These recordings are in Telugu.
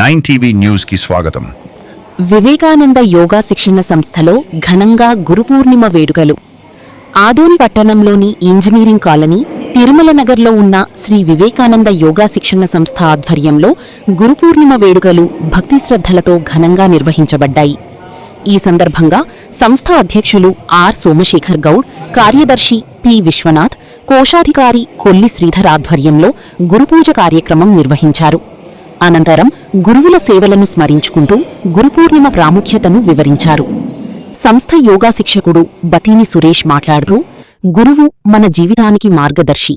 9 టీవీ న్యూస్ కి స్వాగతం. వివేకానంద యోగా శిక్షణ సంస్థలో ఘనంగా గురుపూర్ణిమ వేడుకలు. ఆదోని పట్టణంలోని ఇంజనీరింగ్ కాలనీ తిరుమల నగర్లో ఉన్న శ్రీ వివేకానంద యోగా శిక్షణ సంస్థ ఆధ్వర్యంలో గురుపూర్ణిమ వేడుకలు భక్తి శ్రద్ధలతో ఘనంగా నిర్వహించబడ్డాయి. ఈ సందర్భంగా సంస్థ అధ్యక్షులు ఆర్ సోమశేఖర్ గౌడ్, కార్యదర్శి పి విశ్వనాథ్, కోశాధికారి కొల్లి శ్రీధర్ ఆధ్వర్యంలో గురుపూజ కార్యక్రమం నిర్వహించారు. అనంతరం గురువుల సేవలను స్మరించుకుంటూ గురుపూర్ణిమ ప్రాముఖ్యతను వివరించారు. సంస్థ యోగా శిక్షకుడు బతీని సురేష్ మాట్లాడుతూ, గురువు మన జీవితానికి మార్గదర్శి.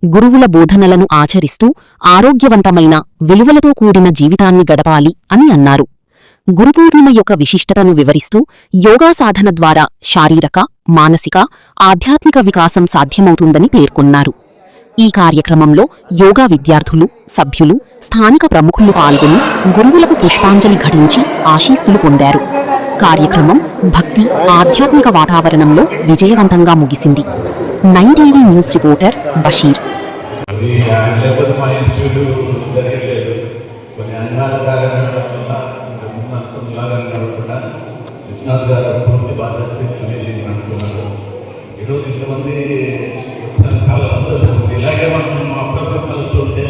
గురువుల బోధనలను ఆచరిస్తూ ఆరోగ్యవంతమైన విలువలతో కూడిన జీవితాన్ని గడపాలి అని అన్నారు. గురుపూర్ణిమ యొక్క విశిష్టతను వివరిస్తూ, యోగా సాధన ద్వారా శారీరక, మానసిక, ఆధ్యాత్మిక వికాసం సాధ్యమవుతుందని పేర్కొన్నారు. ఈ కార్యక్రమంలో యోగా విద్యార్థులు, సభ్యులు, స్థానిక ప్రముఖులు పాల్గొని గురువులకు పుష్పాంజలి ఘటించి ఆశీస్సులు పొందారు. కార్యక్రమం భక్తి, ఆధ్యాత్మిక వాతావరణంలో విజయవంతంగా ముగిసింది. 9 టీవీ న్యూస్ రిపోర్టర్ బషీర్. ఈరోజు ఇంతమంది చాలా సంతోషం. ఇలాగే మనం అప్పుడప్పుడు కలుస్తుంటే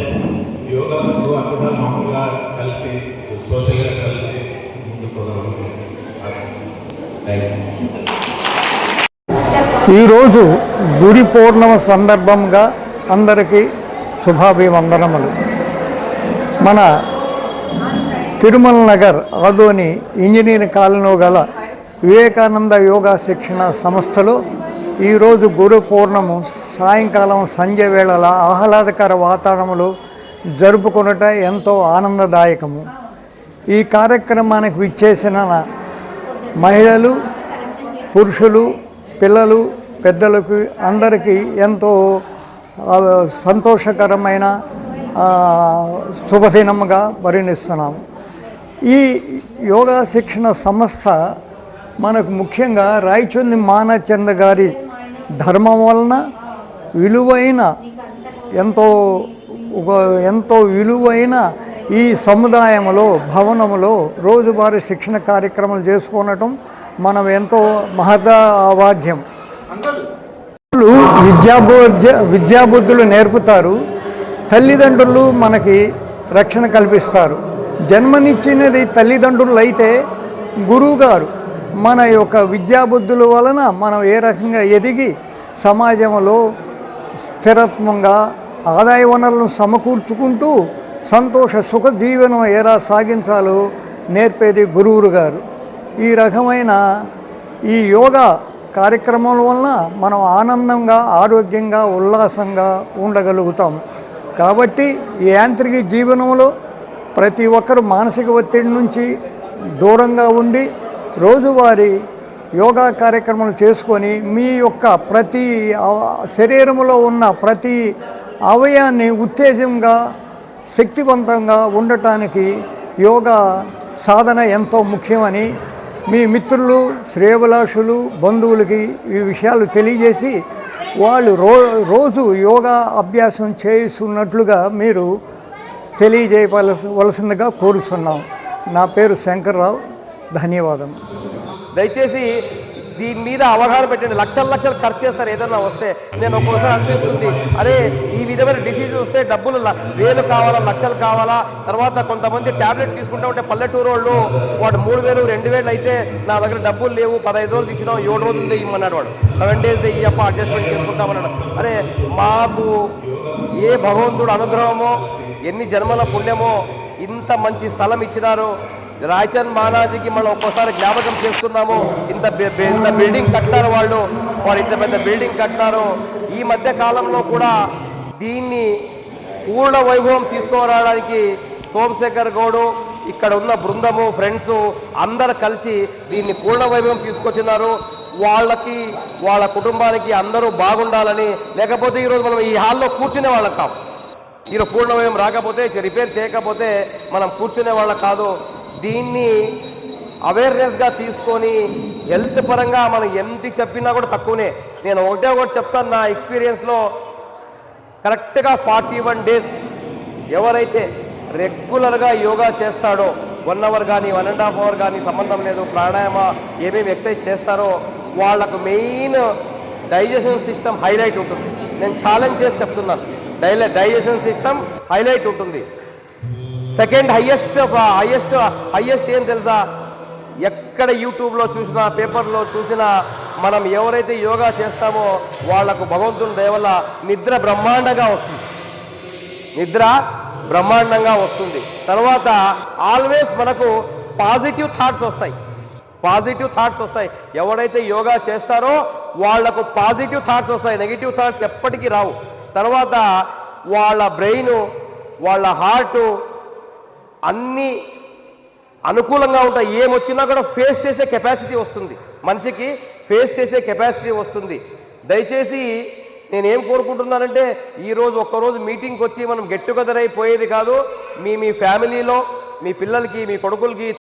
యోగా అక్కడ మామూలుగా కలిపి సోషల్గా కలిపి ముందుకు. ఈరోజు గురి పౌర్ణమి సందర్భంగా అందరికీ శుభాభివందనములు. మన తిరుమల నగర్ ఆదోని ఇంజనీరింగ్ కాలనీలో గల వివేకానంద యోగా శిక్షణ సంస్థలో ఈరోజు గురు పౌర్ణము సాయంకాలం సంధ్య వేళల ఆహ్లాదకర వాతావరణంలో జరుపుకొనుట ఎంతో ఆనందదాయకము. ఈ కార్యక్రమానికి విచ్చేసిన మహిళలు, పురుషులు, పిల్లలు, పెద్దలకు అందరికీ ఎంతో సంతోషకరమైన శుభదినంగా పరిగణిస్తున్నాము. ఈ యోగా శిక్షణ సంస్థ మనకు ముఖ్యంగా రాయచూరి మానచంద్ర గారి ధర్మం వలన విలువైన ఎంతో విలువైన ఈ సముదాయంలో భవనములో రోజువారీ శిక్షణ కార్యక్రమాలు చేసుకోవటం మనం ఎంతో మహదాభాగ్యం. విద్యాబుద్ధులు నేర్పుతారు, తల్లిదండ్రులు మనకి రక్షణ కల్పిస్తారు. జన్మనిచ్చినది తల్లిదండ్రులు అయితే గురువుగారు మన యొక్క విద్యాబుద్ధుల వలన మనం ఏ రకంగా ఎదిగి సమాజంలో స్థిరత్వంగా ఆదాయ వనరులను సమకూర్చుకుంటూ సంతోష సుఖ జీవనం ఎలా సాగించాలో నేర్పేది గురువులు గారు. ఈ రకమైన ఈ యోగా కార్యక్రమాల వలన మనం ఆనందంగా, ఆరోగ్యంగా, ఉల్లాసంగా ఉండగలుగుతాం. కాబట్టి ఈ యాంత్రిక జీవనంలో ప్రతి ఒక్కరు మానసిక ఒత్తిడి నుంచి దూరంగా ఉండి రోజువారీ యోగా కార్యక్రమాలు చేసుకొని మీ యొక్క ప్రతి శరీరంలో ఉన్న ప్రతి అవయాన్ని ఉత్తేజంగా, శక్తివంతంగా ఉండటానికి యోగా సాధన ఎంతో ముఖ్యమని మీ మిత్రులు, శ్రేయభిలాషులు, బంధువులకి ఈ విషయాలు తెలియజేసి వాళ్ళు రోజు యోగా అభ్యాసం చేస్తున్నట్లుగా మీరు తెలియజేయవలసిందిగా కోరుతున్నాం. నా పేరు శంకర్రావు. ధన్యవాదం. దయచేసి దీని మీద అవగాహన పెట్టండి. లక్షలు ఖర్చు చేస్తారు ఏదన్నా వస్తే. నేను ఒక్కోసారి అనిపిస్తుంది, అరే ఈ విధమైన డిసీజ్ వస్తే డబ్బులు వేలు కావాలా, లక్షలు కావాలా. తర్వాత కొంతమంది ట్యాబ్లెట్ తీసుకుంటా ఉంటే పల్లెటూరు వాళ్ళు వాడు 3000 2000 అయితే నా దగ్గర డబ్బులు లేవు, 15 రోజులు ఇచ్చినాం, 7 రోజులు ఇమ్మన్నాడు. వాడు 7 days ఇయ్యప్ప అడ్జస్ట్మెంట్ చేసుకుంటామన్నాడు. అరే మాకు ఏ భగవంతుడు అనుగ్రహమో, ఎన్ని జన్మల పుణ్యమో ఇంత మంచి స్థలం ఇచ్చినారు. రాయచంద్ మహారాజుకి మనం ఒక్కోసారి జ్ఞాపకం చేసుకుందాము. ఇంత బిల్డింగ్ కట్టారు వాళ్ళు ఇంత పెద్ద బిల్డింగ్ కట్టారు. ఈ మధ్య కాలంలో కూడా దీన్ని పూర్ణ వైభవం తీసుకురావడానికి సోమశేఖర్ గౌడు, ఇక్కడ ఉన్న బృందము, ఫ్రెండ్స్ అందరు కలిసి దీన్ని పూర్ణ వైభవం తీసుకొచ్చినారు. వాళ్ళకి, వాళ్ళ కుటుంబానికి అందరూ బాగుండాలని. లేకపోతే ఈరోజు మనం ఈ హాల్లో కూర్చునే వాళ్ళం కాదు. ఈరోజు పూర్ణ వైభవం రాకపోతే, రిపేర్ చేయకపోతే మనం కూర్చునే వాళ్ళం కాదు. దీన్ని అవేర్నెస్గా తీసుకొని హెల్త్ పరంగా మనం ఎంత చెప్పినా కూడా తక్కువనే. నేను ఒకటి చెప్తాను, నా ఎక్స్పీరియన్స్లో కరెక్ట్గా 41 days ఎవరైతే రెగ్యులర్గా యోగా చేస్తాడో 1 అవర్ కానీ 1.5 అవర్ కానీ సంబంధం లేదు, ప్రాణాయామ ఏమేమి ఎక్సర్సైజ్ చేస్తారో వాళ్ళకు మెయిన్ డైజెషన్ సిస్టమ్ హైలైట్ ఉంటుంది. నేను ఛాలెంజ్ చేసి చెప్తున్నాను, డైజెషన్ సిస్టమ్ హైలైట్ ఉంటుంది. సెకండ్ హైయెస్ట్ ఏం తెలుసా? ఎక్కడ యూట్యూబ్లో చూసినా పేపర్లో చూసినా మనం ఎవరైతే యోగా చేస్తామో వాళ్లకు భగవంతుని దయ వల్ల నిద్ర బ్రహ్మాండంగా వస్తుంది. తర్వాత ఆల్వేస్ మనకు పాజిటివ్ థాట్స్ వస్తాయి. ఎవరైతే యోగా చేస్తారో వాళ్లకు పాజిటివ్ థాట్స్ వస్తాయి, నెగిటివ్ థాట్స్ ఎప్పటికీ రావు. తర్వాత వాళ్ళ బ్రెయిన్, వాళ్ళ హార్టు అన్నీ అనుకూలంగా ఉంటాయి. ఏమొచ్చినా కూడా ఫేస్ చేసే కెపాసిటీ వస్తుంది, మనిషికి ఫేస్ చేసే కెపాసిటీ వస్తుంది. దయచేసి నేనేం కోరుకుంటున్నానంటే ఈరోజు ఒక్కరోజు మీటింగ్కి వచ్చి మనం గెట్ టుగెదర్ అయిపోయేది కాదు. మీ ఫ్యామిలీలో మీ పిల్లలకి, మీ కొడుకులకి